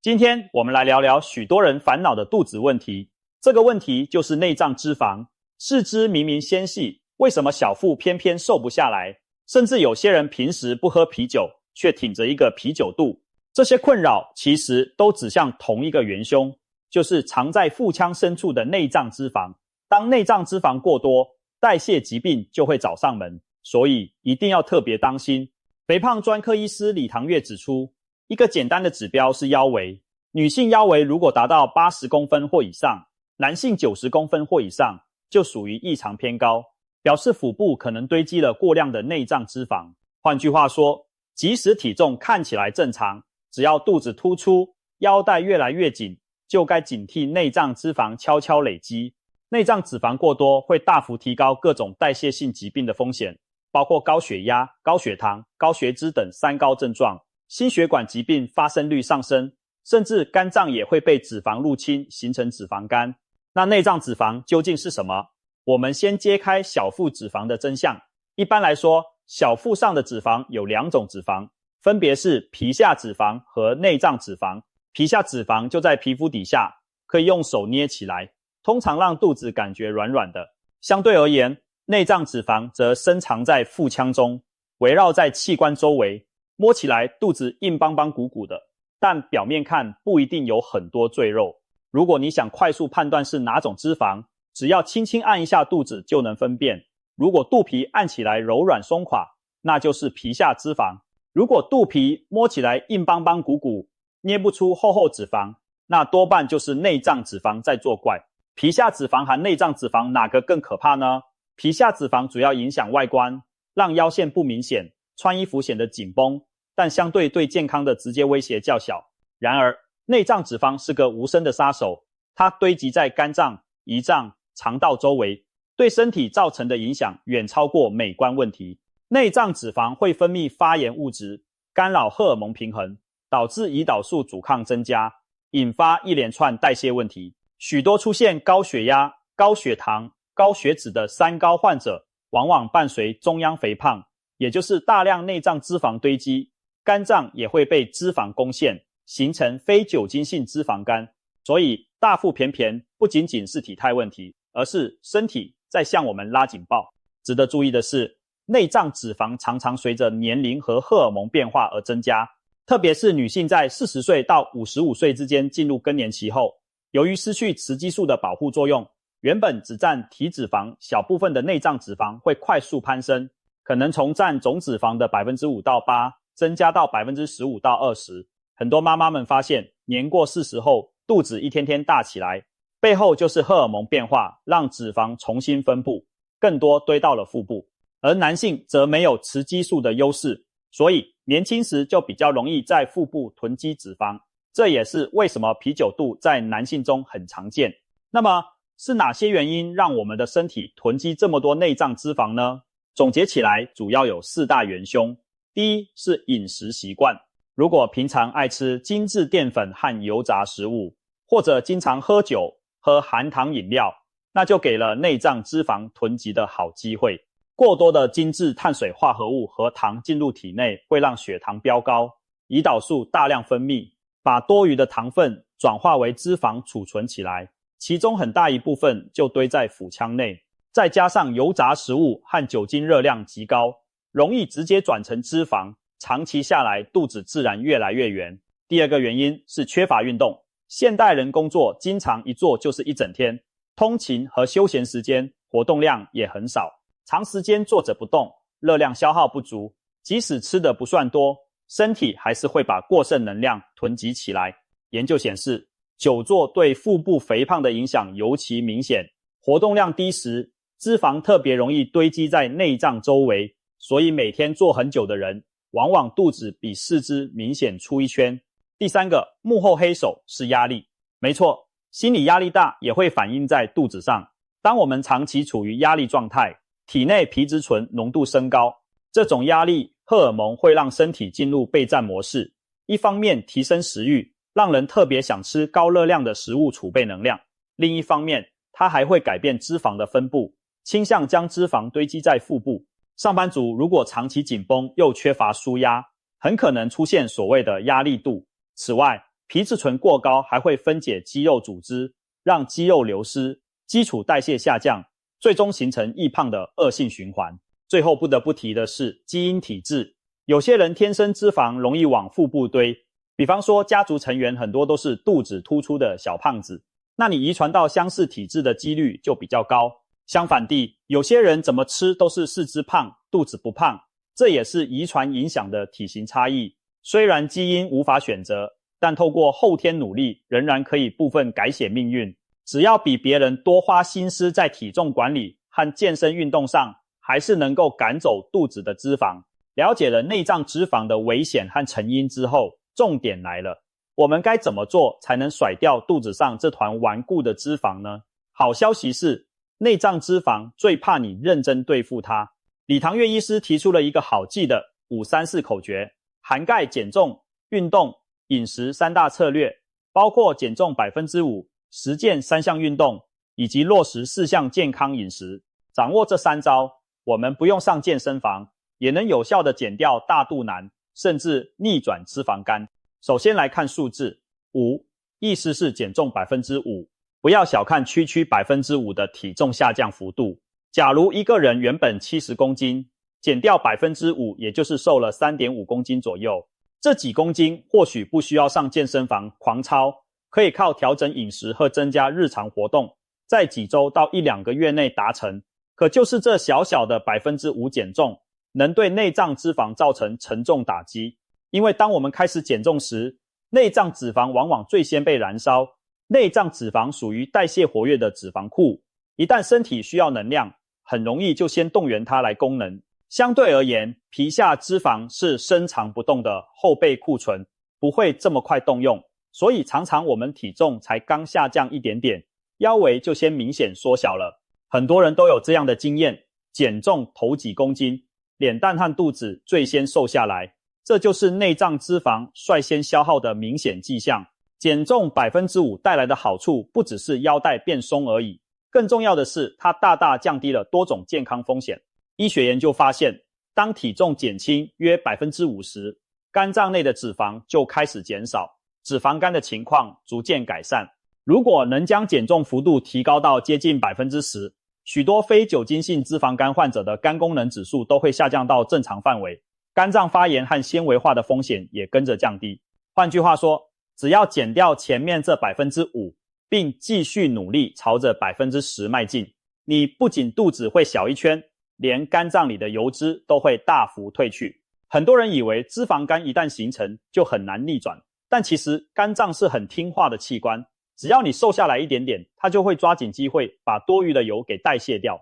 今天我们来聊聊许多人烦恼的肚子问题。这个问题就是内脏脂肪，四肢明明纤细，为什么小腹偏偏瘦不下来？甚至有些人平时不喝啤酒，却挺着一个啤酒肚。这些困扰其实都指向同一个元凶，就是藏在腹腔深处的内脏脂肪。当内脏脂肪过多，代谢疾病就会找上门，所以一定要特别当心。肥胖专科医师李唐月指出，一个简单的指标是腰围，女性腰围如果达到80公分或以上，男性90公分或以上，就属于异常偏高，表示腹部可能堆积了过量的内脏脂肪。换句话说，即使体重看起来正常，只要肚子突出，腰带越来越紧，就该警惕内脏脂肪悄悄累积。内脏脂肪过多会大幅提高各种代谢性疾病的风险，包括高血压、高血糖、高血脂等三高症状，心血管疾病发生率上升，甚至肝脏也会被脂肪入侵，形成脂肪肝。那内脏脂肪究竟是什么？我们先揭开小腹脂肪的真相。一般来说，小腹上的脂肪有两种脂肪，分别是皮下脂肪和内脏脂肪。皮下脂肪就在皮肤底下，可以用手捏起来，通常让肚子感觉软软的。相对而言，内脏脂肪则深藏在腹腔中，围绕在器官周围，摸起来肚子硬邦邦鼓鼓的，但表面看不一定有很多赘肉。如果你想快速判断是哪种脂肪，只要轻轻按一下肚子就能分辨。如果肚皮按起来柔软松垮，那就是皮下脂肪；如果肚皮摸起来硬邦邦鼓鼓，捏不出厚厚脂肪，那多半就是内脏脂肪在作怪。皮下脂肪和内脏脂肪哪个更可怕呢？皮下脂肪主要影响外观，让腰线不明显，穿衣服显得紧绷，但相对对健康的直接威胁较小。然而，内脏脂肪是个无声的杀手，它堆积在肝脏、胰脏、肠道周围，对身体造成的影响远超过美观问题。内脏脂肪会分泌发炎物质，干扰荷尔蒙平衡，导致胰岛素阻抗增加，引发一连串代谢问题。许多出现高血压、高血糖、高血脂的三高患者，往往伴随中央肥胖，也就是大量内脏脂肪堆积，肝脏也会被脂肪攻陷，形成非酒精性脂肪肝。所以大腹便便不仅仅是体态问题，而是身体在向我们拉警报。值得注意的是，内脏脂肪常常随着年龄和荷尔蒙变化而增加，特别是女性在40岁到55岁之间进入更年期后，由于失去雌激素的保护作用，原本只占体脂肪小部分的内脏脂肪会快速攀升，可能从占总脂肪的 5% 到 8%， 增加到 15% 到 20%。 很多妈妈们发现，年过40后，肚子一天天大起来，背后就是荷尔蒙变化，让脂肪重新分布，更多堆到了腹部。而男性则没有雌激素的优势，所以年轻时就比较容易在腹部囤积脂肪，这也是为什么啤酒肚在男性中很常见。那么是哪些原因让我们的身体囤积这么多内脏脂肪呢？总结起来主要有4大元凶。第一是饮食习惯，如果平常爱吃精致淀粉和油炸食物，或者经常喝酒、喝含糖饮料，那就给了内脏脂肪囤积的好机会。过多的精致碳水化合物和糖进入体内，会让血糖飙高，胰岛素大量分泌，把多余的糖分转化为脂肪储存起来，其中很大一部分就堆在腹腔内。再加上油炸食物和酒精热量极高，容易直接转成脂肪，长期下来肚子自然越来越圆。第二个原因是缺乏运动，现代人工作经常一坐就是一整天，通勤和休闲时间活动量也很少，长时间坐着不动，热量消耗不足，即使吃的不算多，身体还是会把过剩能量囤积起来。研究显示，久坐对腹部肥胖的影响尤其明显，活动量低时，脂肪特别容易堆积在内脏周围，所以每天坐很久的人，往往肚子比四肢明显出一圈。第三个，幕后黑手是压力。没错，心理压力大也会反映在肚子上。当我们长期处于压力状态，体内皮质醇浓度升高，这种压力荷尔蒙会让身体进入备战模式，一方面提升食欲，让人特别想吃高热量的食物储备能量，另一方面它还会改变脂肪的分布，倾向将脂肪堆积在腹部。上班族如果长期紧绷又缺乏舒压，很可能出现所谓的压力肚。此外，皮质醇过高还会分解肌肉组织，让肌肉流失，基础代谢下降，最终形成易胖的恶性循环。最后不得不提的是基因体质，有些人天生脂肪容易往腹部堆，比方说家族成员很多都是肚子突出的小胖子，那你遗传到相似体质的几率就比较高。相反地，有些人怎么吃都是四肢胖，肚子不胖，这也是遗传影响的体型差异。虽然基因无法选择，但透过后天努力，仍然可以部分改写命运。只要比别人多花心思在体重管理和健身运动上，还是能够赶走肚子的脂肪。了解了内脏脂肪的危险和成因之后，重点来了，我们该怎么做才能甩掉肚子上这团顽固的脂肪呢？好消息是，内脏脂肪最怕你认真对付它。李唐月医师提出了一个好记的534口诀，涵盖减重、运动、饮食3大策略，包括减重 5%、实践3项运动，以及落实4项健康饮食。掌握这3招，我们不用上健身房，也能有效地减掉大肚腩，甚至逆转脂肪肝。首先来看数字5，意思是减重 5%。不要小看区区 5% 的体重下降幅度。假如一个人原本70公斤，减掉 5%， 也就是瘦了 3.5 公斤左右。这几公斤或许不需要上健身房狂操，可以靠调整饮食和增加日常活动，在几周到1-2个月内达成。可就是这小小的 5% 减重，能对内脏脂肪造成沉重打击。因为当我们开始减重时，内脏脂肪往往最先被燃烧。内脏脂肪属于代谢活跃的脂肪库，一旦身体需要能量，很容易就先动员它来供能。相对而言，皮下脂肪是深藏不动的后备库存，不会这么快动用，所以常常我们体重才刚下降一点点，腰围就先明显缩小了。很多人都有这样的经验，减重头几公斤，脸蛋和肚子最先瘦下来，这就是内脏脂肪率先消耗的明显迹象。减重 5% 带来的好处不只是腰带变松而已，更重要的是它大大降低了多种健康风险。医学研究发现，当体重减轻约 50%， 肝脏内的脂肪就开始减少，脂肪肝的情况逐渐改善。如果能将减重幅度提高到接近 10%， 许多非酒精性脂肪肝患者的肝功能指数都会下降到正常范围，肝脏发炎和纤维化的风险也跟着降低。换句话说，只要减掉前面这 5%， 并继续努力朝着 10% 迈进，你不仅肚子会小一圈，连肝脏里的油脂都会大幅退去。很多人以为脂肪肝一旦形成就很难逆转，但其实肝脏是很听话的器官，只要你瘦下来一点点，它就会抓紧机会把多余的油给代谢掉。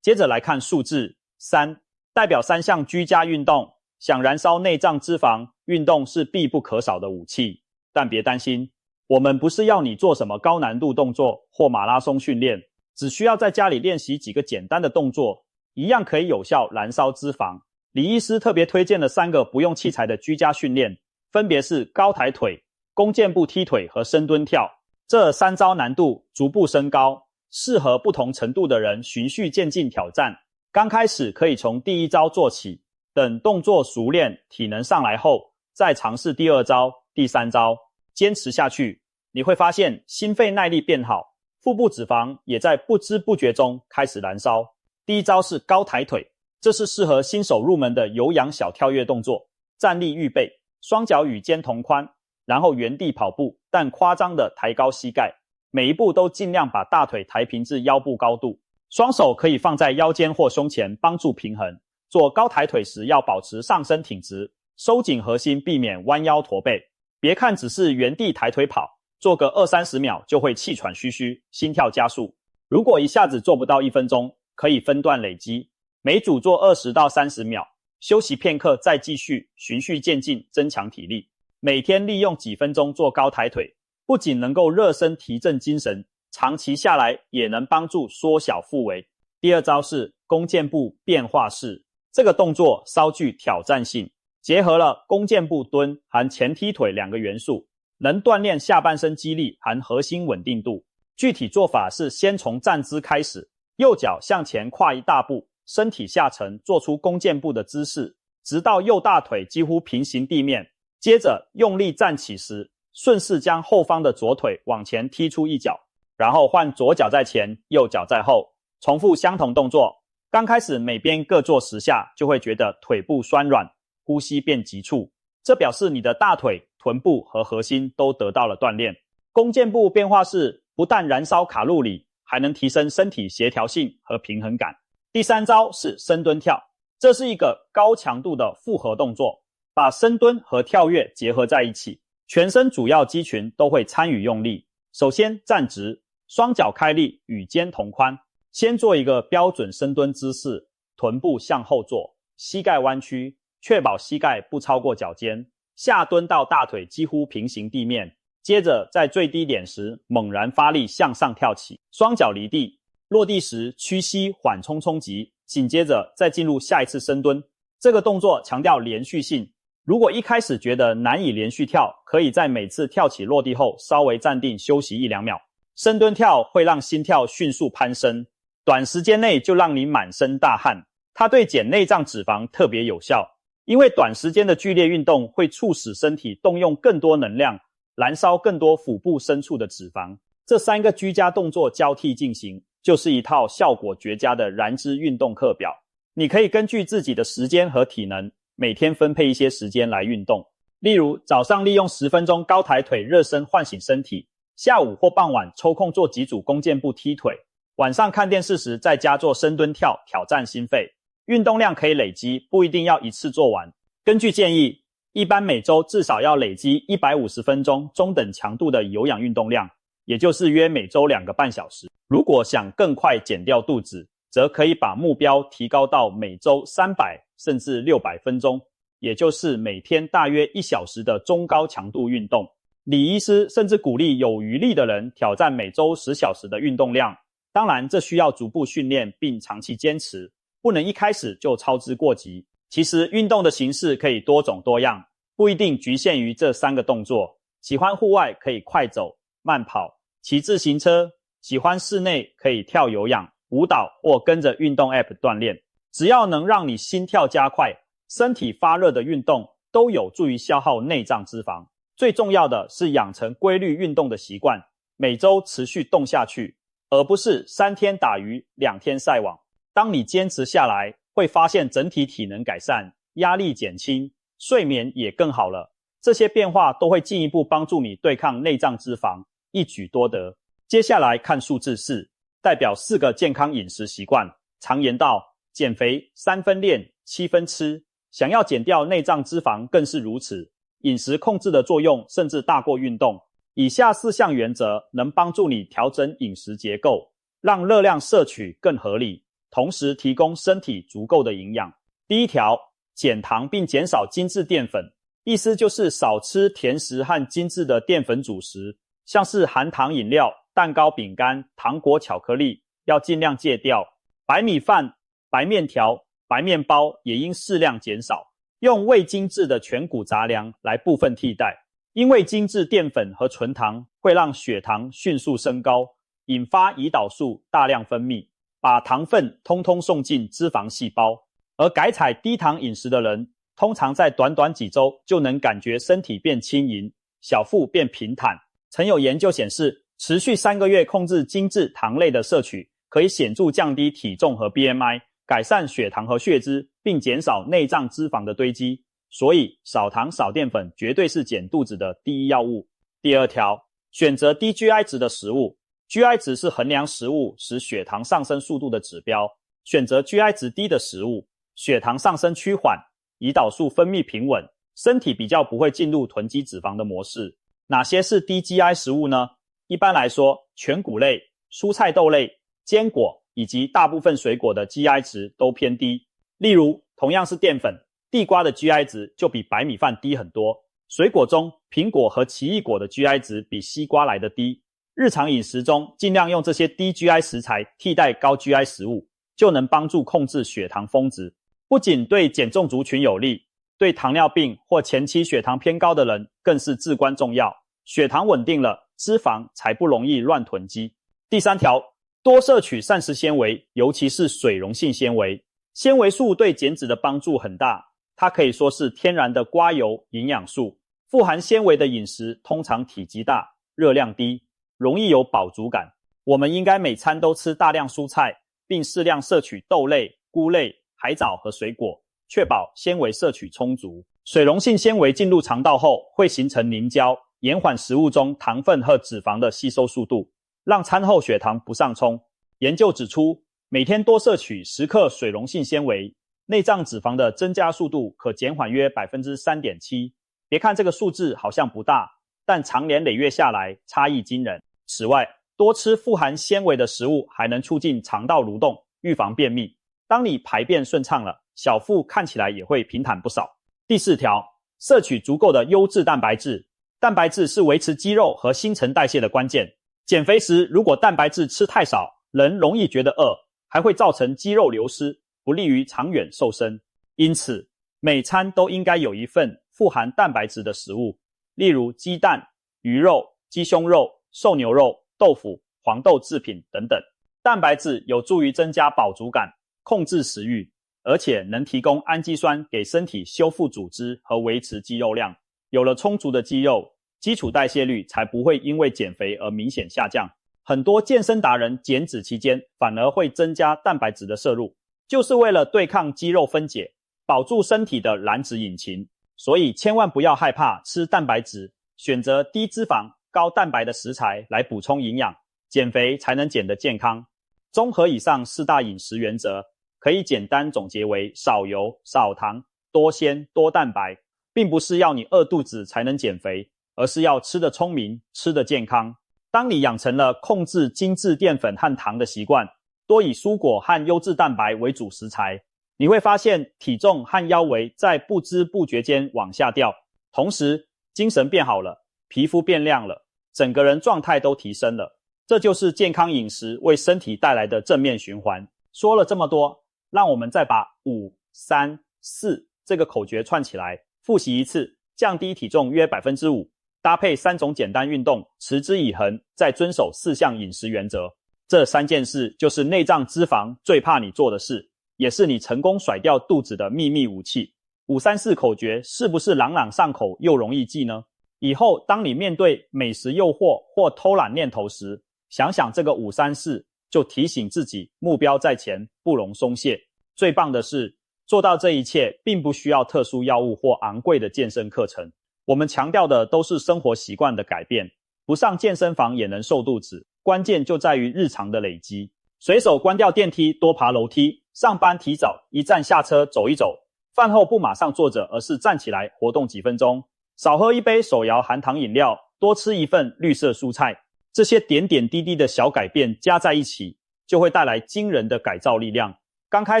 接着来看数字3，代表3项居家运动。想燃烧内脏脂肪，运动是必不可少的武器。但别担心，我们不是要你做什么高难度动作或马拉松训练，只需要在家里练习几个简单的动作，一样可以有效燃烧脂肪。李医师特别推荐了3个不用器材的居家训练，分别是高抬腿、弓箭步踢腿和深蹲跳。这3招难度逐步升高，适合不同程度的人循序渐进挑战。刚开始可以从第1招做起，等动作熟练、体能上来后，再尝试第2招、第3招。坚持下去，你会发现心肺耐力变好，腹部脂肪也在不知不觉中开始燃烧。第1招是高抬腿，这是适合新手入门的有氧小跳跃动作。站立预备，双脚与肩同宽，然后原地跑步，但夸张的抬高膝盖，每一步都尽量把大腿抬平至腰部高度，双手可以放在腰间或胸前帮助平衡。做高抬腿时要保持上身挺直，收紧核心，避免弯腰驼背。别看只是原地抬腿跑，做个20-30秒就会气喘吁吁，心跳加速。如果一下子做不到1分钟，可以分段累积，每组做20到30秒，休息片刻再继续，循序渐进，增强体力。每天利用几分钟做高抬腿，不仅能够热身提振精神，长期下来也能帮助缩小腹围。第2招是弓箭步变化式，这个动作稍具挑战性，结合了弓箭步蹲含前踢腿2个元素，能锻炼下半身肌力含核心稳定度。具体做法是先从站姿开始，右脚向前跨一大步，身体下沉，做出弓箭步的姿势，直到右大腿几乎平行地面。接着用力站起时，顺势将后方的左腿往前踢出一脚，然后换左脚在前，右脚在后，重复相同动作。刚开始每边各做10下，就会觉得腿部酸软，呼吸变急促，这表示你的大腿、臀部和核心都得到了锻炼。弓箭步变化式不但燃烧卡路里，还能提升身体协调性和平衡感。第3招是深蹲跳，这是一个高强度的复合动作，把深蹲和跳跃结合在一起，全身主要肌群都会参与用力。首先站直，双脚开立，与肩同宽，先做一个标准深蹲姿势，臀部向后坐，膝盖弯曲，确保膝盖不超过脚尖，下蹲到大腿几乎平行地面，接着在最低点时猛然发力向上跳起，双脚离地，落地时屈膝缓冲冲击，紧接着再进入下一次深蹲。这个动作强调连续性，如果一开始觉得难以连续跳，可以在每次跳起落地后稍微暂定休息1-2秒。深蹲跳会让心跳迅速攀升，短时间内就让你满身大汗，它对减内脏脂肪特别有效，因为短时间的剧烈运动会促使身体动用更多能量，燃烧更多腹部深处的脂肪。这3个居家动作交替进行，就是一套效果绝佳的燃脂运动课表。你可以根据自己的时间和体能，每天分配一些时间来运动。例如早上利用10分钟高抬腿热身唤醒身体，下午或傍晚抽空做几组弓箭步踢腿，晚上看电视时再加做深蹲跳挑战心肺。运动量可以累积，不一定要一次做完。根据建议，一般每周至少要累积150分钟中等强度的有氧运动量，也就是约每周2个半小时。如果想更快减掉肚子，则可以把目标提高到每周300甚至600分钟，也就是每天大约1小时的中高强度运动。李医师甚至鼓励有余力的人挑战每周10小时的运动量，当然这需要逐步训练并长期坚持，不能一开始就操之过急。其实运动的形式可以多种多样，不一定局限于这3个动作。喜欢户外可以快走、慢跑、骑自行车，喜欢室内可以跳有氧、舞蹈或跟着运动 App 锻炼。只要能让你心跳加快、身体发热的运动，都有助于消耗内脏脂肪。最重要的是养成规律运动的习惯，每周持续动下去，而不是3天打鱼2天晒网。当你坚持下来，会发现整体体能改善，压力减轻，睡眠也更好了。这些变化都会进一步帮助你对抗内脏脂肪，一举多得。接下来看数字4，代表4个健康饮食习惯。常言道，减肥3分练7分吃，想要减掉内脏脂肪更是如此。饮食控制的作用甚至大过运动。以下4项原则能帮助你调整饮食结构，让热量摄取更合理，同时提供身体足够的营养。第1条，减糖并减少精致淀粉，意思就是少吃甜食和精致的淀粉主食，像是含糖饮料、蛋糕、饼干、糖果、巧克力，要尽量戒掉。白米饭、白面条、白面包也应适量减少，用未精制的全谷杂粮来部分替代。因为精致淀粉和纯糖会让血糖迅速升高，引发胰岛素大量分泌，把糖分通通送进脂肪细胞。而改采低糖饮食的人，通常在短短几周就能感觉身体变轻盈，小腹变平坦。曾有研究显示，持续3个月控制精致糖类的摄取，可以显著降低体重和 BMI， 改善血糖和血脂，并减少内脏脂肪的堆积。所以少糖少淀粉绝对是减肚子的第一要务。第2条，选择低 GI 值的食物。GI 值是衡量食物使血糖上升速度的指标，选择 GI 值低的食物，血糖上升趋缓，胰岛素分泌平稳，身体比较不会进入囤积脂肪的模式。哪些是低 GI 食物呢？一般来说，全谷类、蔬菜豆类、坚果以及大部分水果的 GI 值都偏低。例如，同样是淀粉，地瓜的 GI 值就比白米饭低很多。水果中，苹果和奇异果的 GI 值比西瓜来得低。日常饮食中，尽量用这些低 GI 食材替代高 GI 食物，就能帮助控制血糖峰值。不仅对减重族群有利，对糖尿病或前期血糖偏高的人更是至关重要。血糖稳定了，脂肪才不容易乱囤积。第3条，多摄取膳食纤维，尤其是水溶性纤维。纤维素对减脂的帮助很大，它可以说是天然的瓜油营养素，富含纤维的饮食通常体积大，热量低，容易有饱足感。我们应该每餐都吃大量蔬菜，并适量摄取豆类、菇类、海藻和水果，确保纤维摄取充足。水溶性纤维进入肠道后会形成凝胶，延缓食物中糖分和脂肪的吸收速度，让餐后血糖不上冲。研究指出，每天多摄取10克水溶性纤维，内脏脂肪的增加速度可减缓约 3.7%。别看这个数字好像不大，但长年累月下来差异惊人。此外，多吃富含纤维的食物还能促进肠道蠕动，预防便秘。当你排便顺畅了，小腹看起来也会平坦不少。第4条，摄取足够的优质蛋白质。蛋白质是维持肌肉和新陈代谢的关键。减肥时如果蛋白质吃太少，人容易觉得饿，还会造成肌肉流失，不利于长远瘦身。因此，每餐都应该有一份富含蛋白质的食物，例如鸡蛋、鱼肉、鸡胸肉、瘦牛肉、豆腐、黄豆制品等等。蛋白质有助于增加饱足感，控制食欲，而且能提供氨基酸给身体修复组织和维持肌肉量。有了充足的肌肉，基础代谢率才不会因为减肥而明显下降。很多健身达人减脂期间反而会增加蛋白质的摄入，就是为了对抗肌肉分解，保住身体的燃脂引擎。所以千万不要害怕吃蛋白质，选择低脂肪、高蛋白的食材来补充营养，减肥才能减得健康。综合以上4大饮食原则，可以简单总结为少油、少糖、多纤、多蛋白，并不是要你饿肚子才能减肥，而是要吃得聪明，吃得健康。当你养成了控制精致淀粉和糖的习惯，多以蔬果和优质蛋白为主食材，你会发现体重和腰围在不知不觉间往下掉，同时精神变好了，皮肤变亮了，整个人状态都提升了。这就是健康饮食为身体带来的正面循环。说了这么多，让我们再把5、3、4这个口诀串起来，复习一次。降低体重约 5%， 搭配3种简单运动，持之以恒，再遵守4项饮食原则。这3件事就是内脏脂肪最怕你做的事，也是你成功甩掉肚子的秘密武器。534口诀是不是朗朗上口又容易记呢？以后当你面对美食诱惑或偷懒念头时，想想这个534，就提醒自己目标在前，不容松懈。最棒的是，做到这一切并不需要特殊药物或昂贵的健身课程。我们强调的都是生活习惯的改变，不上健身房也能瘦肚子，关键就在于日常的累积。随手关掉电梯，多爬楼梯，上班提早一站下车走一走，饭后不马上坐着，而是站起来活动几分钟，少喝一杯手摇含糖饮料，多吃一份绿色蔬菜。这些点点滴滴的小改变加在一起，就会带来惊人的改造力量。刚开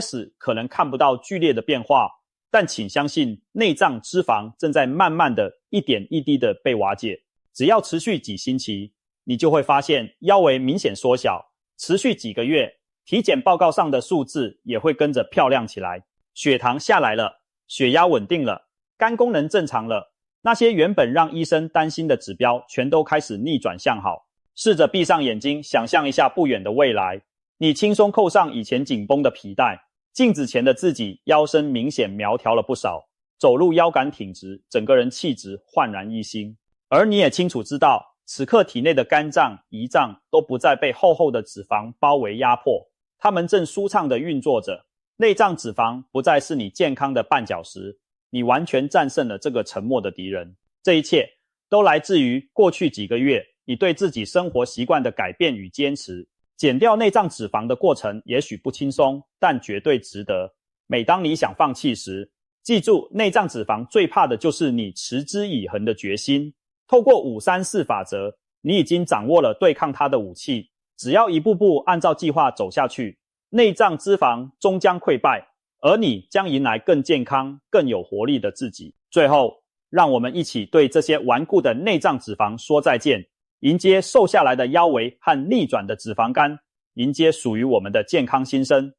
始可能看不到剧烈的变化，但请相信内脏脂肪正在慢慢的一点一滴的被瓦解。只要持续几星期，你就会发现腰围明显缩小，持续几个月，体检报告上的数字也会跟着漂亮起来。血糖下来了，血压稳定了，肝功能正常了，那些原本让医生担心的指标全都开始逆转向好。试着闭上眼睛，想象一下不远的未来，你轻松扣上以前紧绷的皮带，镜子前的自己腰身明显苗条了不少，走路腰杆挺直，整个人气质焕然一新。而你也清楚知道，此刻体内的肝脏、胰脏都不再被厚厚的脂肪包围压迫，它们正舒畅地运作着。内脏脂肪不再是你健康的绊脚石，你完全战胜了这个沉默的敌人。这一切都来自于过去几个月你对自己生活习惯的改变与坚持。减掉内脏脂肪的过程也许不轻松，但绝对值得。每当你想放弃时，记住内脏脂肪最怕的就是你持之以恒的决心。透过534法则，你已经掌握了对抗它的武器，只要一步步按照计划走下去，内脏脂肪终将溃败，而你将迎来更健康、更有活力的自己。最后，让我们一起对这些顽固的内脏脂肪说再见，迎接瘦下来的腰围和逆转的脂肪肝，迎接属于我们的健康新生。